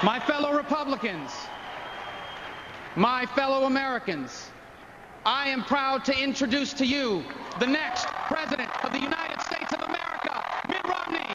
My fellow Republicans, my fellow Americans, I am proud to introduce to you the next President of the United States of America, Mitt Romney.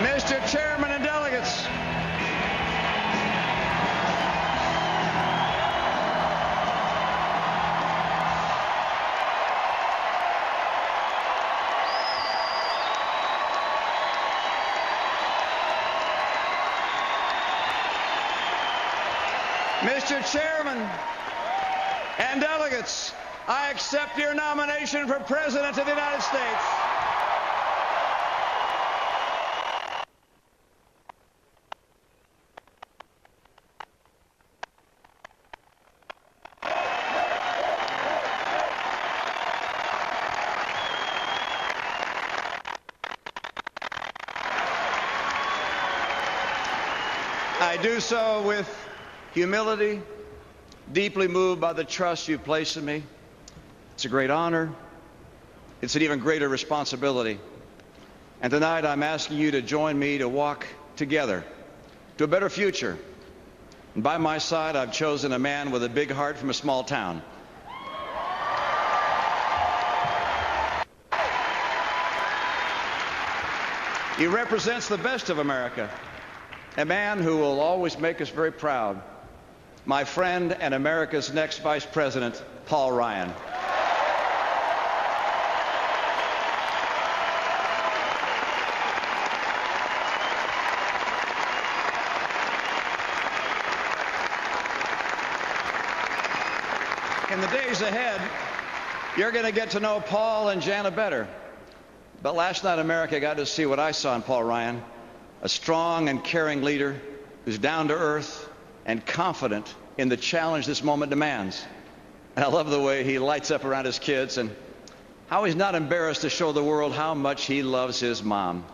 Mr. Chairman and delegates, Mr. Chairman and delegates, I accept your nomination for President of the United States. I do so with humility, deeply moved by the trust you place in me. It's a great honor. It's an even greater responsibility. And tonight I'm asking you to join me to walk together to a better future. And by my side, I've chosen a man with a big heart from a small town. He represents the best of America, a man who will always make us very proud. my friend and America's next Vice President, Paul Ryan. In the days ahead, you're going to get to know Paul and Jana better. But last night, America got to see what I saw in Paul Ryan, a strong and caring leader who's down to earth and confident in the challenge this moment demands. And I love the way he lights up around his kids and how he's not embarrassed to show the world how much he loves his mom.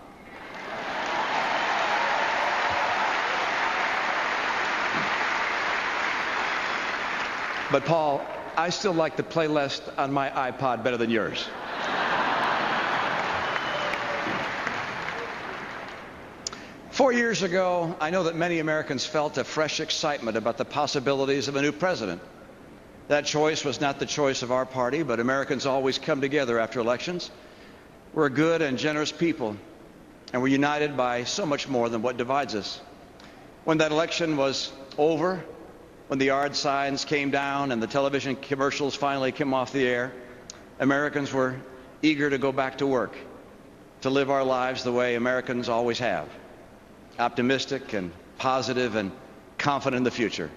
But Paul, I still like the playlist on my iPod better than yours. Four years ago, I know that many Americans felt a fresh excitement about the possibilities of a new president. That choice was not the choice of our party, but Americans always come together after elections. We're a good and generous people, and we're united by so much more than what divides us. When that election was over, when the yard signs came down and the television commercials finally came off the air, Americans were eager to go back to work, to live our lives the way Americans always have, optimistic and positive and confident in the future.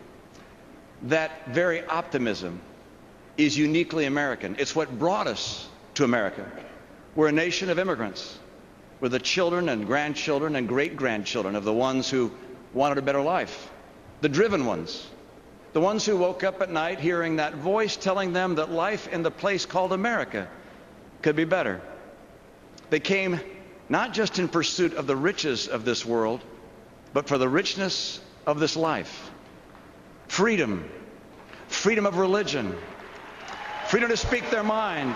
That very optimism is uniquely American. It's what brought us to America. We're a nation of immigrants. We're the children and grandchildren and great-grandchildren of the ones who wanted a better life, the driven ones, the ones who woke up at night hearing that voice telling them that life in the place called America could be better. They came not just in pursuit of the riches of this world, but for the richness of this life. Freedom, freedom of religion, freedom to speak their mind,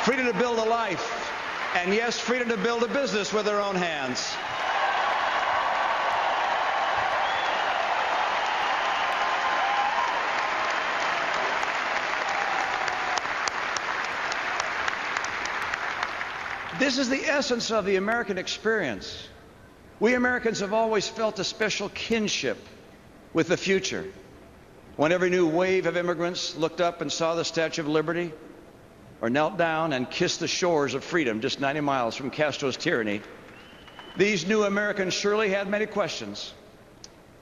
freedom to build a life, and yes, freedom to build a business with their own hands. This is the essence of the American experience. We Americans have always felt a special kinship with the future. When every new wave of immigrants looked up and saw the Statue of Liberty, or knelt down and kissed the shores of freedom just 90 miles from Castro's tyranny, these new Americans surely had many questions,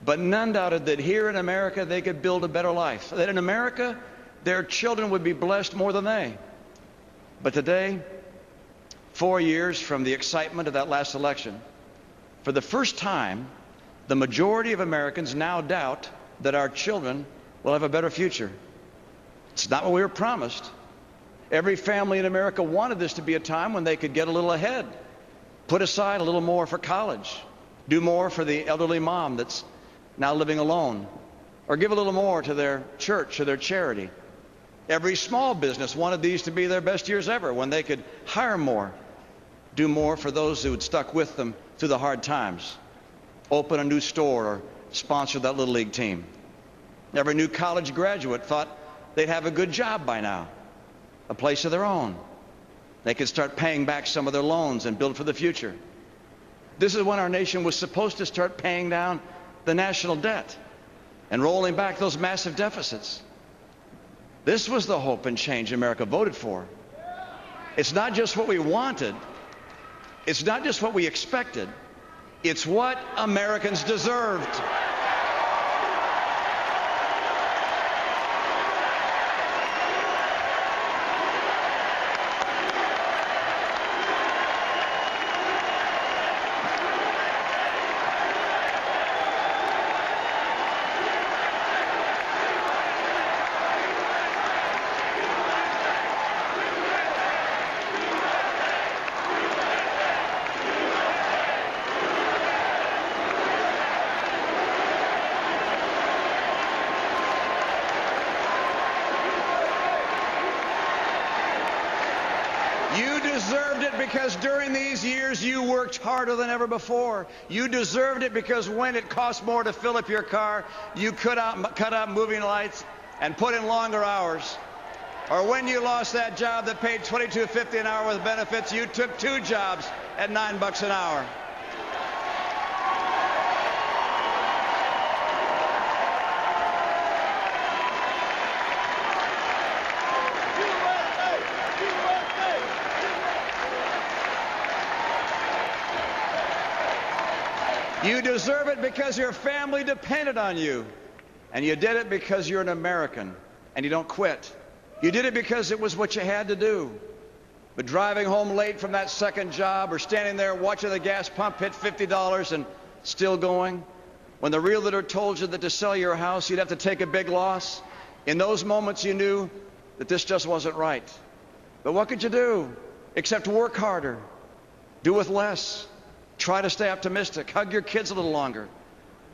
but none doubted that here in America they could build a better life, that in America their children would be blessed more than they. But today, 4 years from the excitement of that last election, for the first time, the majority of Americans now doubt that our children will have a better future. It's not what we were promised. Every family in America wanted this to be a time when they could get a little ahead, put aside a little more for college, do more for the elderly mom that's now living alone, or give a little more to their church or their charity. Every small business wanted these to be their best years ever, when they could hire more, do more for those who had stuck with them through the hard times, open a new store or sponsor that little league team. Every new college graduate thought they'd have a good job by now, a place of their own. They could start paying back some of their loans and build for the future. This is when our nation was supposed to start paying down the national debt and rolling back those massive deficits. This was the hope and change America voted for. It's not just what we wanted. It's not just what we expected. It's what Americans deserved. You deserved it because during these years you worked harder than ever before. You deserved it because when it cost more to fill up your car, you cut out moving lights and put in longer hours. Or when you lost that job that paid $22.50 an hour with benefits, you took 2 jobs at $9 an hour. You deserve it because your family depended on you. And you did it because you're an American and you don't quit. You did it because it was what you had to do. But driving home late from that second job or standing there watching the gas pump hit $50 and still going, when the realtor told you that to sell your house you'd have to take a big loss, in those moments you knew that this just wasn't right. But what could you do except work harder, do with less, try to stay optimistic, hug your kids a little longer,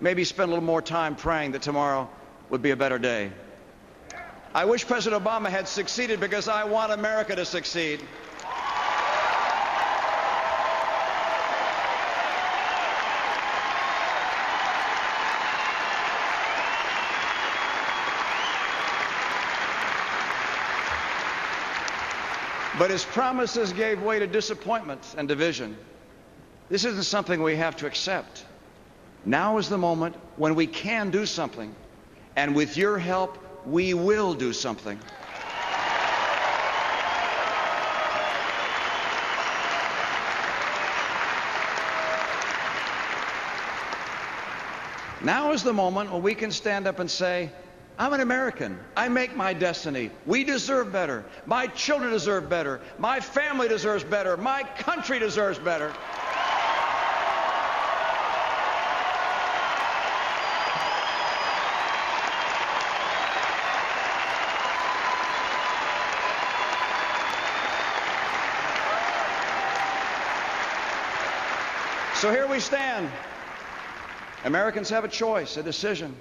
maybe spend a little more time praying that tomorrow would be a better day. I wish President Obama had succeeded because I want America to succeed. But his promises gave way to disappointment and division. This isn't something we have to accept. Now is the moment when we can do something. And with your help, we will do something. Now is the moment when we can stand up and say, I'm an American. I make my destiny. We deserve better. My children deserve better. My family deserves better. My country deserves better. So here we stand. Americans have a choice, a decision.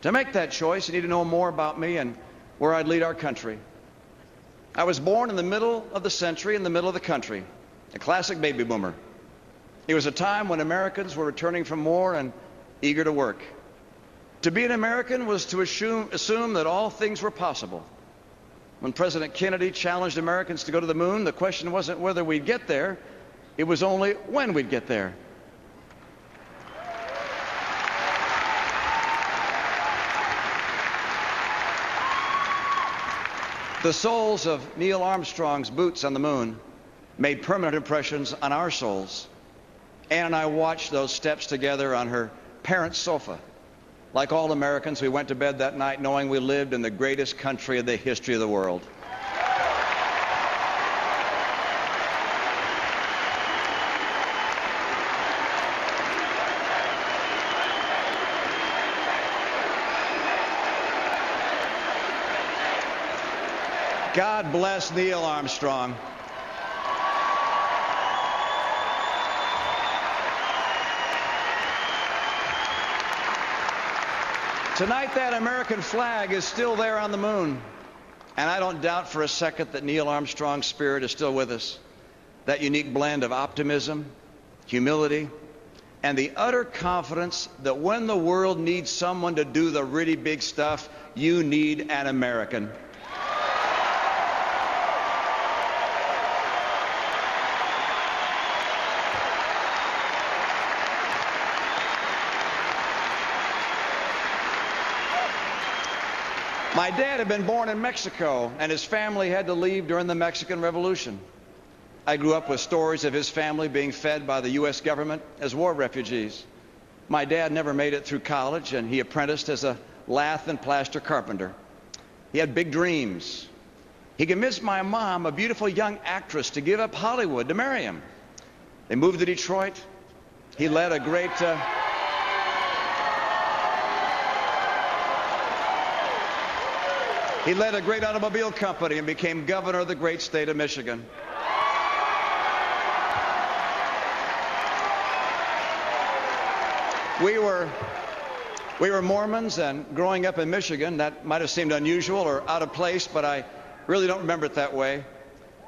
To make that choice, you need to know more about me and where I'd lead our country. I was born in the middle of the century, in the middle of the country, a classic baby boomer. It was a time when Americans were returning from war and eager to work. To be an American was to assume that all things were possible. When President Kennedy challenged Americans to go to the moon, the question wasn't whether we'd get there, it was only when we'd get there. The soles of Neil Armstrong's boots on the moon made permanent impressions on our souls. Ann and I watched those steps together on her parents' sofa. Like all Americans, we went to bed that night knowing we lived in the greatest country in the history of the world. God bless Neil Armstrong. Tonight, that American flag is still there on the moon. And I don't doubt for a second that Neil Armstrong's spirit is still with us. That unique blend of optimism, humility, and the utter confidence that when the world needs someone to do the really big stuff, you need an American. My dad had been born in Mexico, and his family had to leave during the Mexican Revolution. I grew up with stories of his family being fed by the U.S. government as war refugees. My dad never made it through college, and he apprenticed as a lath and plaster carpenter. He had big dreams. He convinced my mom, a beautiful young actress, to give up Hollywood to marry him. They moved to Detroit. He led a great... He led a great automobile company and became governor of the great state of Michigan. We were Mormons, and growing up in Michigan, that might have seemed unusual or out of place, but I really don't remember it that way.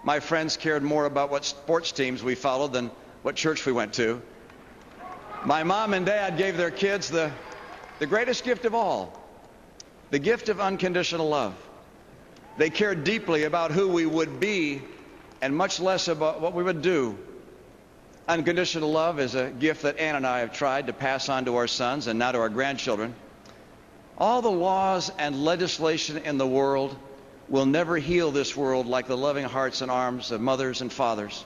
My friends cared more about what sports teams we followed than what church we went to. My mom and dad gave their kids the greatest gift of all, the gift of unconditional love. They cared deeply about who we would be and much less about what we would do. Unconditional love is a gift that Ann and I have tried to pass on to our sons and now to our grandchildren. All the laws and legislation in the world will never heal this world like the loving hearts and arms of mothers and fathers.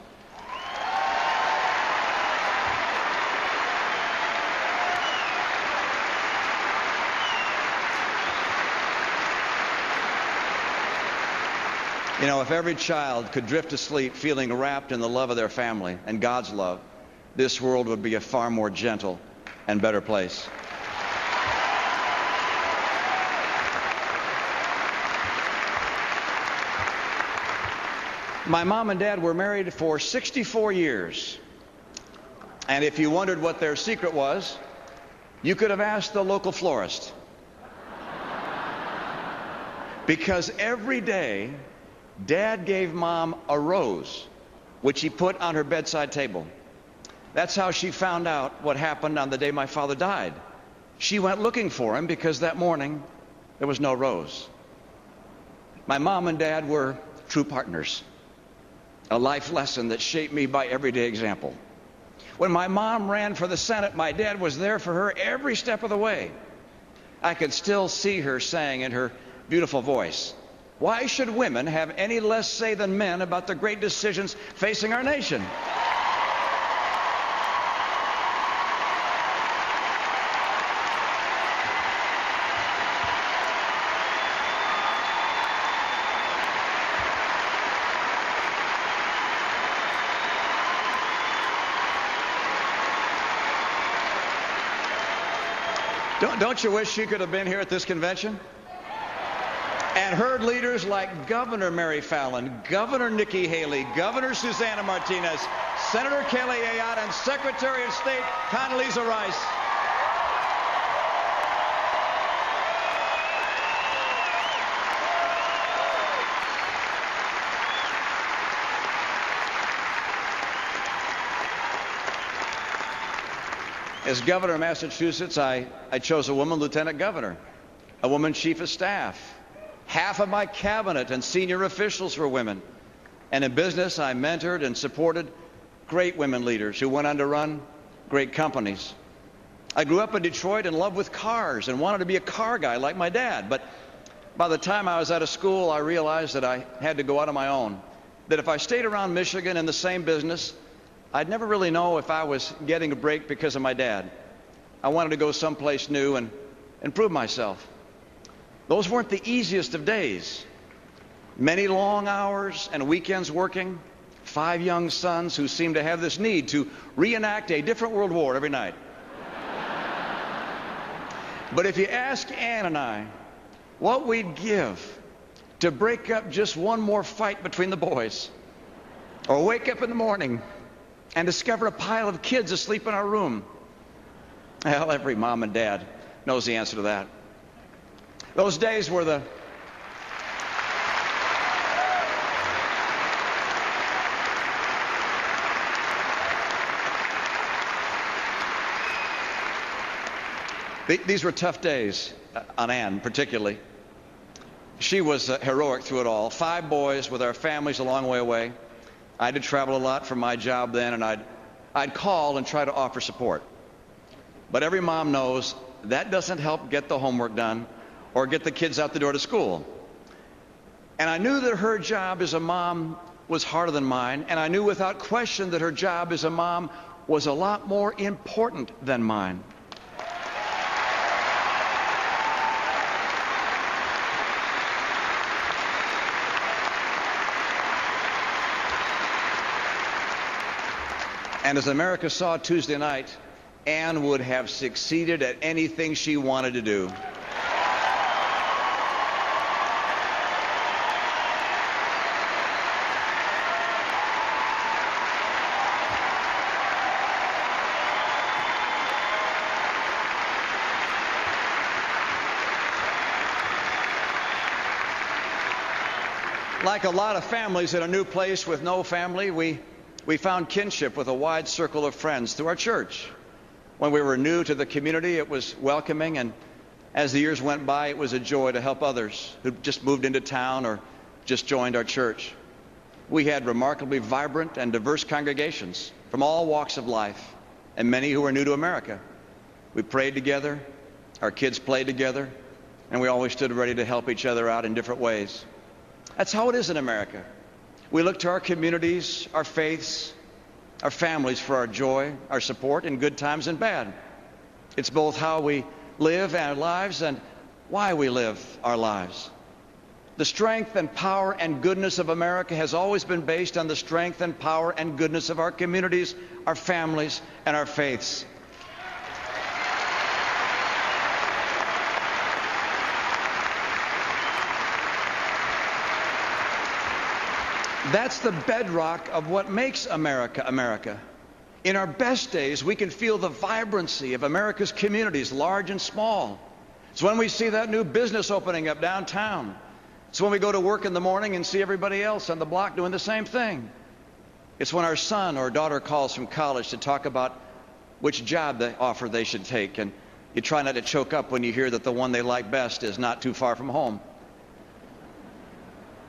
You know, if every child could drift to sleep feeling wrapped in the love of their family and God's love, this world would be a far more gentle and better place. My mom and dad were married for 64 years. And if you wondered what their secret was, you could have asked the local florist. Because every day, Dad gave Mom a rose, which he put on her bedside table. That's how she found out what happened on the day my father died. She went looking for him because that morning there was no rose. My mom and Dad were true partners, a life lesson that shaped me by everyday example. When my mom ran for the Senate, my dad was there for her every step of the way. I could still see her saying in her beautiful voice, "Why should women have any less say than men about the great decisions facing our nation?" Don't you wish she could have been here at this convention and heard leaders like Governor Mary Fallin, Governor Nikki Haley, Governor Susana Martinez, Senator Kelly Ayotte, and Secretary of State Condoleezza Rice? As governor of Massachusetts, I chose a woman lieutenant governor, a woman chief of staff. Half of my cabinet and senior officials were women. And in business, I mentored and supported great women leaders who went on to run great companies. I grew up in Detroit in love with cars and wanted to be a car guy like my dad. But by the time I was out of school, I realized that I had to go out on my own, that if I stayed around Michigan in the same business, I'd never really know if I was getting a break because of my dad. I wanted to go someplace new and prove myself. Those weren't the easiest of days. Many long hours and weekends working, 5 young sons who seemed to have this need to reenact a different world war every night. But if you ask Ann and I what we'd give to break up just one more fight between the boys, or wake up in the morning and discover a pile of kids asleep in our room, well, every mom and dad knows the answer to that. Those days were the these were tough days on Ann particularly. She was heroic through it all. 5 boys with our families a long way away. I had to travel a lot for my job then, and I'd call and try to offer support. But every mom knows that doesn't help get the homework done or get the kids out the door to school. And I knew that her job as a mom was harder than mine, and I knew without question that her job as a mom was a lot more important than mine. And as America saw Tuesday night, Ann would have succeeded at anything she wanted to do. Like a lot of families in a new place with no family, we found kinship with a wide circle of friends through our church. When we were new to the community, it was welcoming, and as the years went by, it was a joy to help others who just moved into town or just joined our church. We had remarkably vibrant and diverse congregations from all walks of life, and many who were new to America. We prayed together, our kids played together, and we always stood ready to help each other out in different ways. That's how it is in America. We look to our communities, our faiths, our families for our joy, our support in good times and bad. It's both how we live our lives and why we live our lives. The strength and power and goodness of America has always been based on the strength and power and goodness of our communities, our families, and our faiths. That's the bedrock of what makes America, America. In our best days, we can feel the vibrancy of America's communities, large and small. It's when we see that new business opening up downtown. It's when we go to work in the morning and see everybody else on the block doing the same thing. It's when our son or daughter calls from college to talk about which job offer they should take, and you try not to choke up when you hear that the one they like best is not too far from home.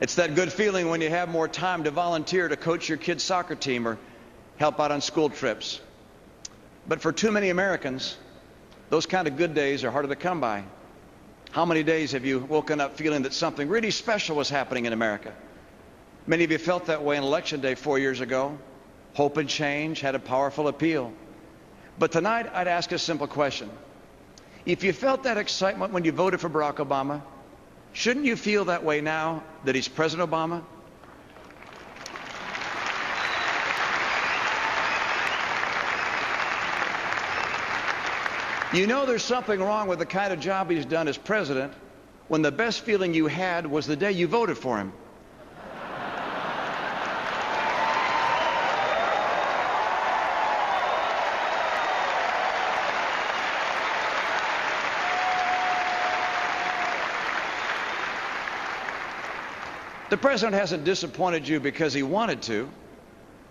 It's that good feeling when you have more time to volunteer to coach your kid's soccer team or help out on school trips. But for too many Americans, those kind of good days are harder to come by. How many days have you woken up feeling that something really special was happening in America? Many of you felt that way on Election Day 4 years ago. Hope and change had a powerful appeal. But tonight, I'd ask a simple question. If you felt that excitement when you voted for Barack Obama, shouldn't you feel that way now that he's President Obama? You know there's something wrong with the kind of job he's done as president when the best feeling you had was the day you voted for him. The president hasn't disappointed you because he wanted to.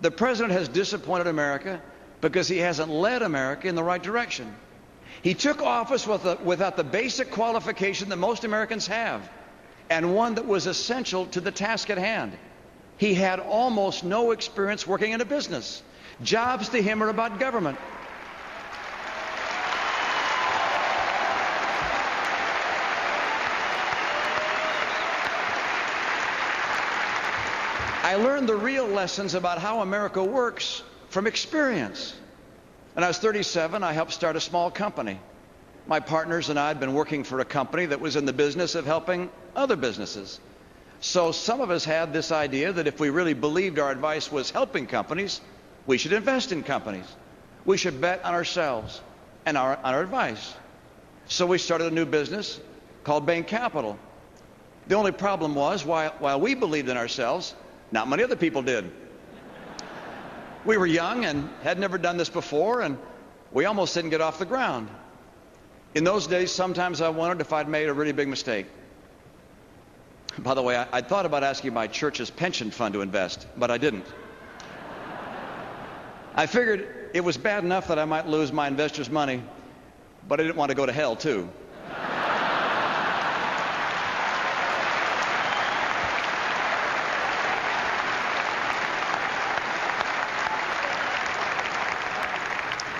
The president has disappointed America because he hasn't led America in the right direction. He took office without the basic qualification that most Americans have, and one that was essential to the task at hand. He had almost no experience working in a business. Jobs to him are about government. I learned the real lessons about how America works from experience. When I was 37, I helped start a small company. My partners and I had been working for a company that was in the business of helping other businesses. So some of us had this idea that if we really believed our advice was helping companies, we should invest in companies. We should bet on ourselves and on our advice. So we started a new business called Bain Capital. The only problem was, while we believed in ourselves, not many other people did. We were young and had never done this before, and we almost didn't get off the ground. In those days, sometimes I wondered if I'd made a really big mistake. By the way, I thought about asking my church's pension fund to invest, but I didn't. I figured it was bad enough that I might lose my investors' money, but I didn't want to go to hell, too.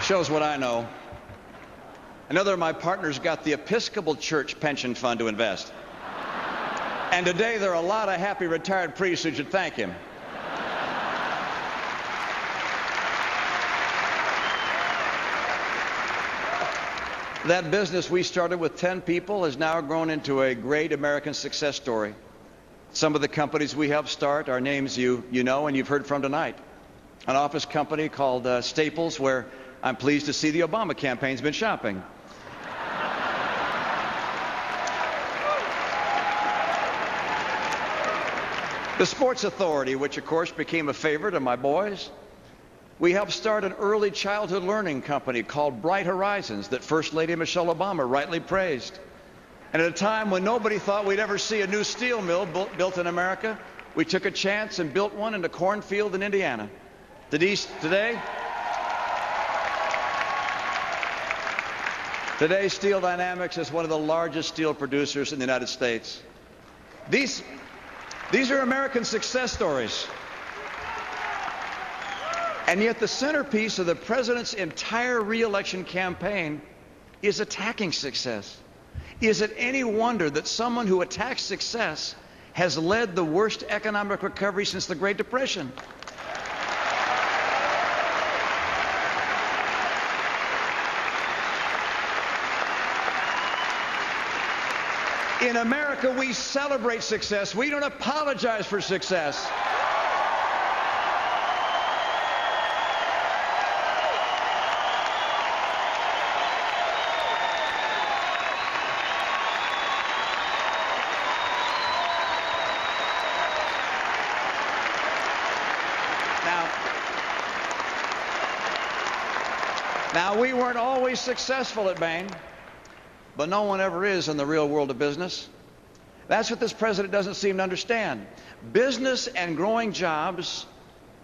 Shows what I know. Another of my partners got the Episcopal Church pension fund to invest. And today there are a lot of happy retired priests who should thank him. That business we started with 10 people has now grown into a great American success story. Some of the companies we helped start are names you know and you've heard from tonight. An office company called Staples, where I'm pleased to see the Obama campaign's been shopping. The Sports Authority, which of course became a favorite of my boys. We helped start an early childhood learning company called Bright Horizons that First Lady Michelle Obama rightly praised. And at a time when nobody thought we'd ever see a new steel mill built in America, we took a chance and built one in a cornfield in Indiana. Today, Steel Dynamics is one of the largest steel producers in the United States. These are American success stories. And yet the centerpiece of the president's entire re-election campaign is attacking success. Is it any wonder that someone who attacks success has led the worst economic recovery since the Great Depression? In America, we celebrate success. We don't apologize for success. Now, we weren't always successful at Bain, but no one ever is in the real world of business. That's what this president doesn't seem to understand. Business and growing jobs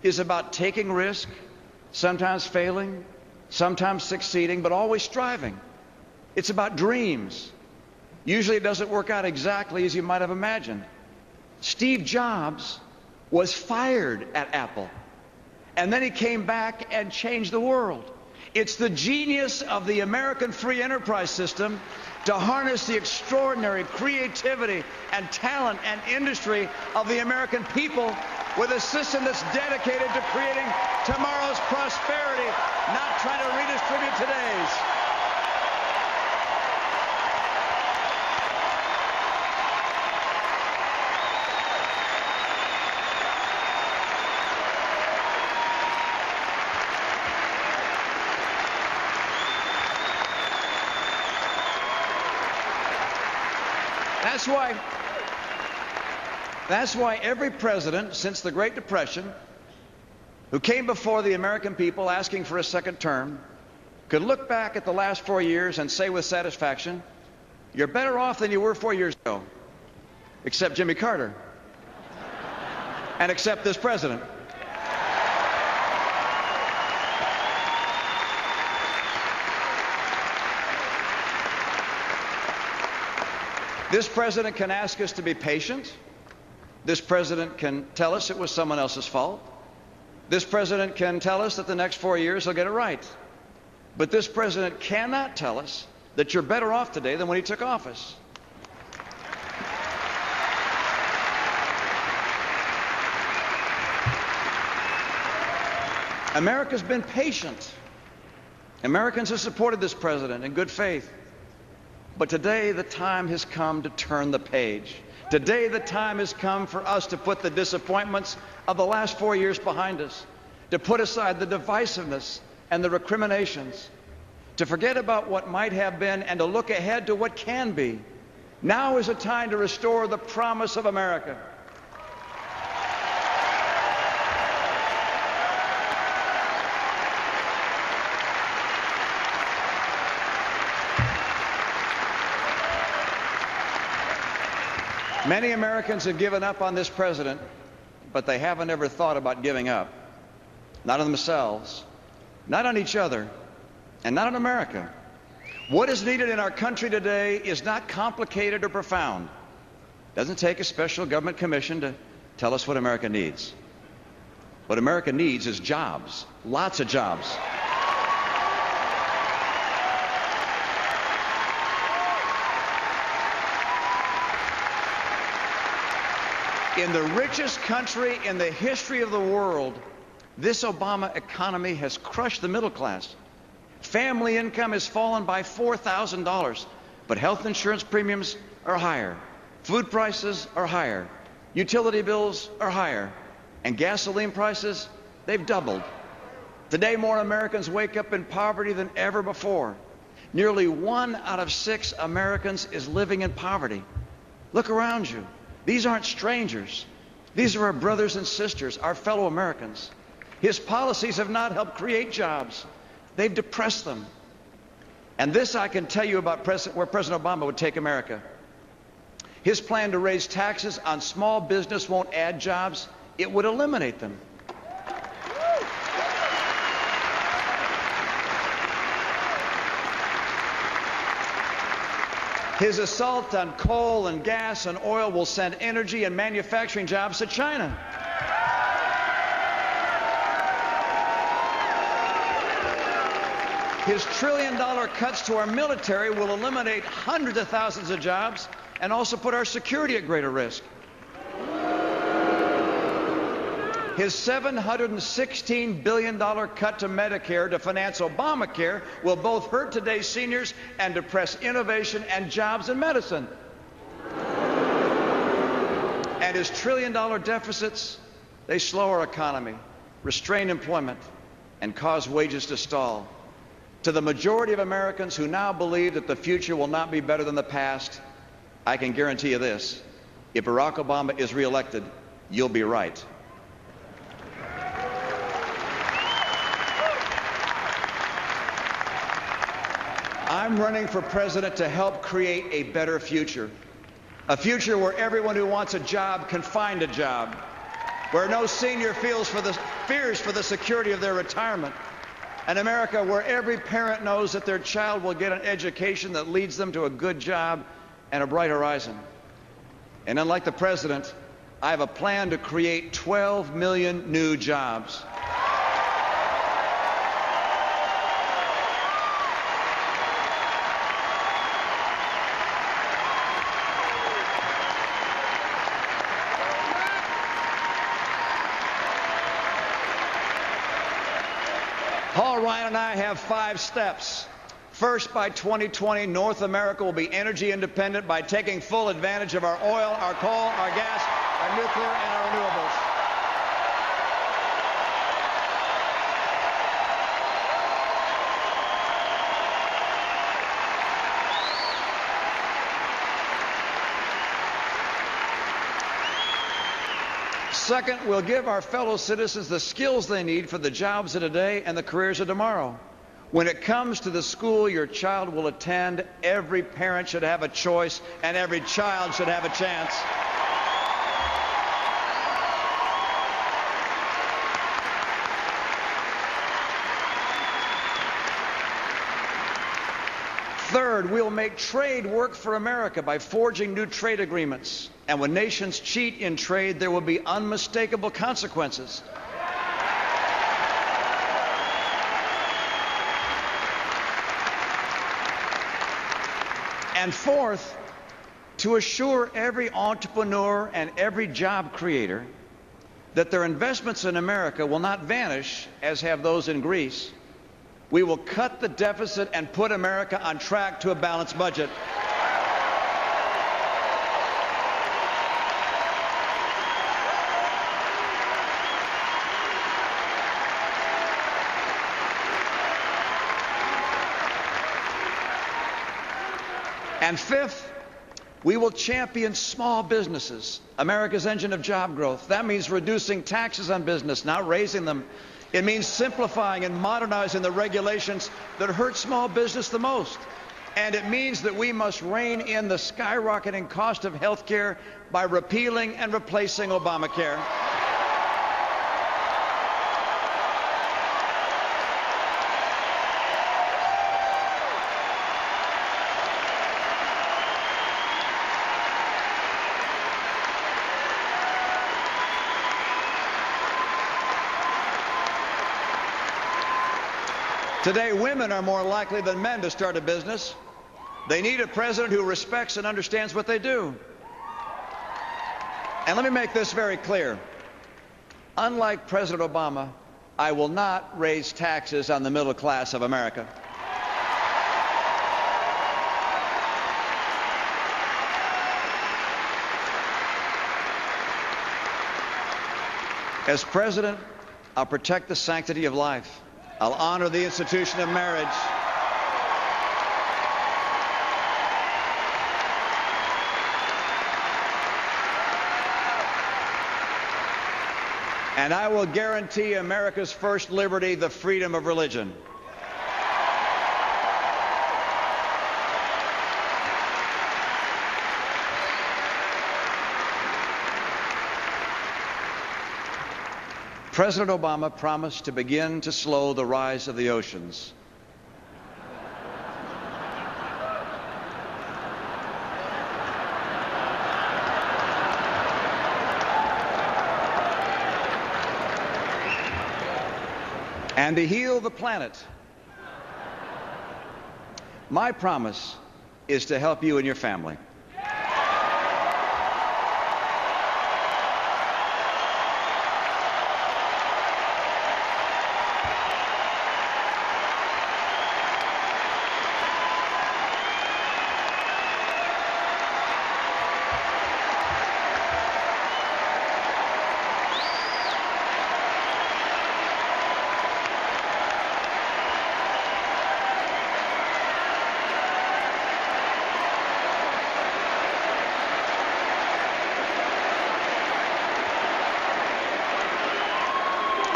is about taking risk, sometimes failing, sometimes succeeding, but always striving. It's about dreams. Usually it doesn't work out exactly as you might have imagined. Steve Jobs was fired at Apple, and then he came back and changed the world. It's the genius of the American free enterprise system to harness the extraordinary creativity and talent and industry of the American people with a system that's dedicated to creating tomorrow's prosperity, not trying to redistribute today's. That's why every president since the Great Depression who came before the American people asking for a second term could look back at the last 4 years and say with satisfaction, you're better off than you were 4 years ago, except Jimmy Carter, and except this president. This president can ask us to be patient. This president can tell us it was someone else's fault. This president can tell us that the next 4 years he'll get it right. But this president cannot tell us that you're better off today than when he took office. America's been patient. Americans have supported this president in good faith. But today the time has come to turn the page. Today the time has come for us to put the disappointments of the last 4 years behind us, to put aside the divisiveness and the recriminations, to forget about what might have been and to look ahead to what can be. Now is a time to restore the promise of America. Many Americans have given up on this president, but they haven't ever thought about giving up. Not on themselves, not on each other, and not on America. What is needed in our country today is not complicated or profound. It doesn't take a special government commission to tell us what America needs. What America needs is jobs, lots of jobs. In the richest country in the history of the world, this Obama economy has crushed the middle class. Family income has fallen by $4,000, but health insurance premiums are higher. Food prices are higher. Utility bills are higher. And gasoline prices, they've doubled. Today, more Americans wake up in poverty than ever before. Nearly 1 out of 6 Americans is living in poverty. Look around you. These aren't strangers. These are our brothers and sisters, our fellow Americans. His policies have not helped create jobs. They've depressed them. And this I can tell you about where President Obama would take America. His plan to raise taxes on small business won't add jobs. It would eliminate them. His assault on coal and gas and oil will send energy and manufacturing jobs to China. His trillion-dollar cuts to our military will eliminate hundreds of thousands of jobs and also put our security at greater risk. His $716 billion cut to Medicare to finance Obamacare will both hurt today's seniors and depress innovation and jobs in medicine. And his trillion-dollar deficits, they slow our economy, restrain employment, and cause wages to stall. To the majority of Americans who now believe that the future will not be better than the past, I can guarantee you this: if Barack Obama is reelected, you'll be right. I'm running for president to help create a better future. A future where everyone who wants a job can find a job. Where no senior fears for the security of their retirement. An America where every parent knows that their child will get an education that leads them to a good job and a bright horizon. And unlike the president, I have a plan to create 12 million new jobs. Paul Ryan and I have 5 steps. First, by 2020, North America will be energy independent by taking full advantage of our oil, our coal, our gas, our nuclear, and our renewables. Second, we'll give our fellow citizens the skills they need for the jobs of today and the careers of tomorrow. When it comes to the school your child will attend, every parent should have a choice and every child should have a chance. Third, we'll make trade work for America by forging new trade agreements. And when nations cheat in trade, there will be unmistakable consequences. And fourth, to assure every entrepreneur and every job creator that their investments in America will not vanish as have those in Greece, we will cut the deficit and put America on track to a balanced budget. And fifth, we will champion small businesses, America's engine of job growth. That means reducing taxes on business, not raising them. It means simplifying and modernizing the regulations that hurt small business the most. And it means that we must rein in the skyrocketing cost of health care by repealing and replacing Obamacare. Today, women are more likely than men to start a business. They need a president who respects and understands what they do. And let me make this very clear. Unlike President Obama, I will not raise taxes on the middle class of America. As president, I'll protect the sanctity of life. I'll honor the institution of marriage. And I will guarantee America's first liberty, the freedom of religion. President Obama promised to begin to slow the rise of the oceans. And to heal the planet. My promise is to help you and your family.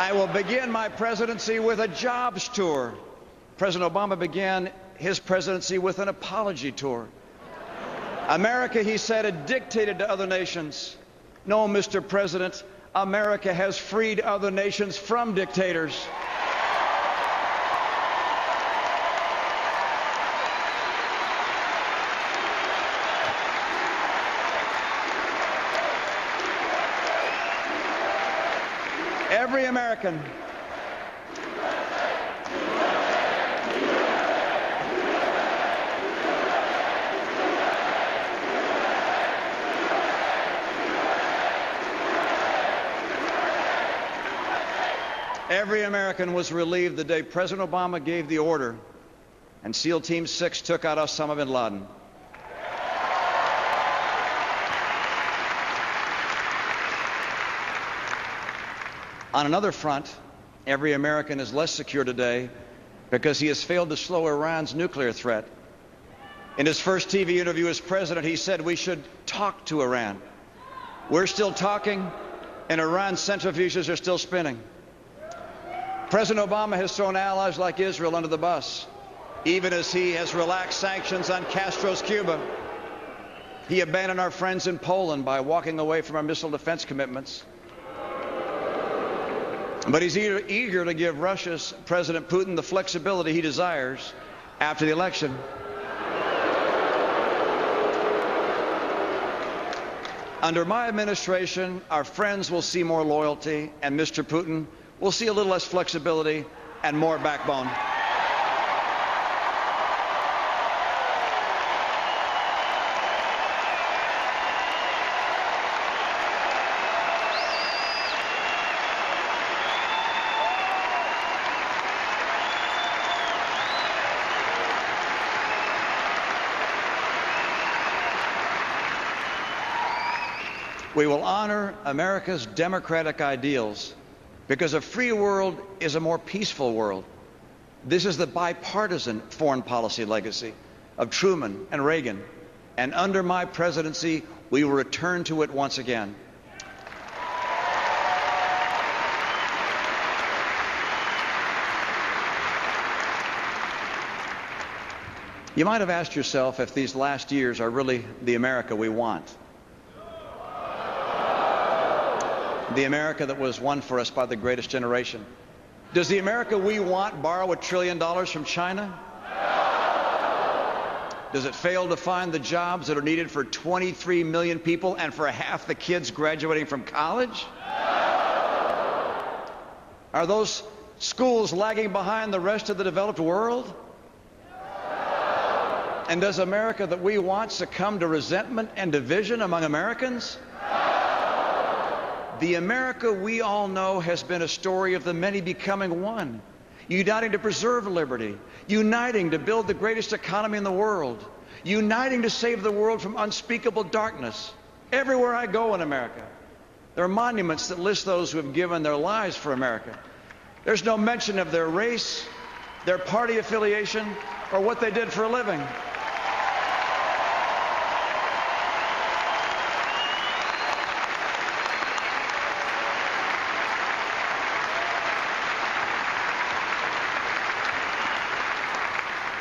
I will begin my presidency with a jobs tour. President Obama began his presidency with an apology tour. America, he said, had dictated to other nations. No, Mr. President, America has freed other nations from dictators. Every American was relieved the day President Obama gave the order and SEAL Team 6 took out Osama bin Laden. On another front, every American is less secure today because he has failed to slow Iran's nuclear threat. In his first TV interview as president, he said we should talk to Iran. We're still talking, and Iran's centrifuges are still spinning. President Obama has thrown allies like Israel under the bus, even as he has relaxed sanctions on Castro's Cuba. He abandoned our friends in Poland by walking away from our missile defense commitments. But he's eager to give Russia's President Putin the flexibility he desires after the election. Under my administration, our friends will see more loyalty, and Mr. Putin will see a little less flexibility and more backbone. We will honor America's democratic ideals because a free world is a more peaceful world. This is the bipartisan foreign policy legacy of Truman and Reagan, and under my presidency, we will return to it once again. You might have asked yourself if these last years are really the America we want. The America that was won for us by the greatest generation. Does the America we want borrow $1 trillion from China? Does it fail to find the jobs that are needed for 23 million people and for half the kids graduating from college? Are those schools lagging behind the rest of the developed world? And does America that we want succumb to resentment and division among Americans? The America we all know has been a story of the many becoming one, uniting to preserve liberty, uniting to build the greatest economy in the world, uniting to save the world from unspeakable darkness. Everywhere I go in America, there are monuments that list those who have given their lives for America. There's no mention of their race, their party affiliation, or what they did for a living.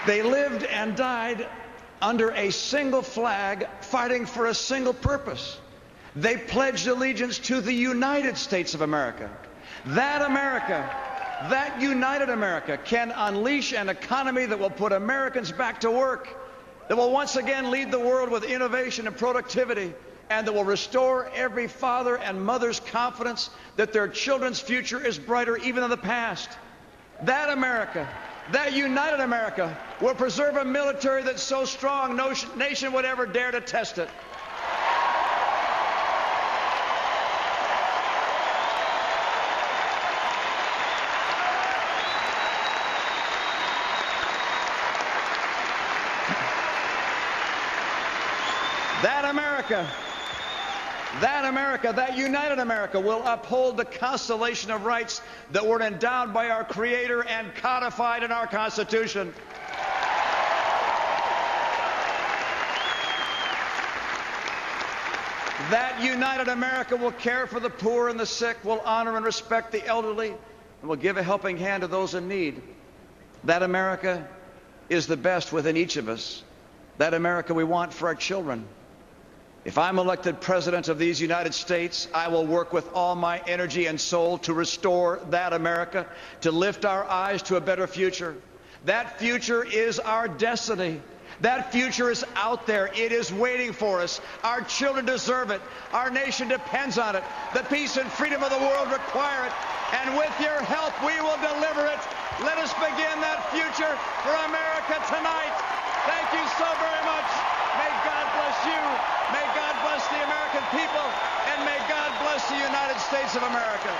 They lived and died under a single flag, fighting for a single purpose. They pledged allegiance to the United States of America. That America, that united America, can unleash an economy that will put Americans back to work, that will once again lead the world with innovation and productivity, and that will restore every father and mother's confidence that their children's future is brighter even than the past. That America, that united America, will preserve a military that's so strong no nation would ever dare to test it. That America, that united America, will uphold the constellation of rights that were endowed by our Creator and codified in our Constitution. That united America will care for the poor and the sick, will honor and respect the elderly, and will give a helping hand to those in need. That America is the best within each of us. That America we want for our children. If I'm elected President of these United States, I will work with all my energy and soul to restore that America, to lift our eyes to a better future. That future is our destiny. That future is out there. It is waiting for us. Our children deserve it. Our nation depends on it. The peace and freedom of the world require it. And with your help, we will deliver it. Let us begin that future for America tonight. Thank you so very much. May God bless you. May God bless the American people. And may God bless the United States of America.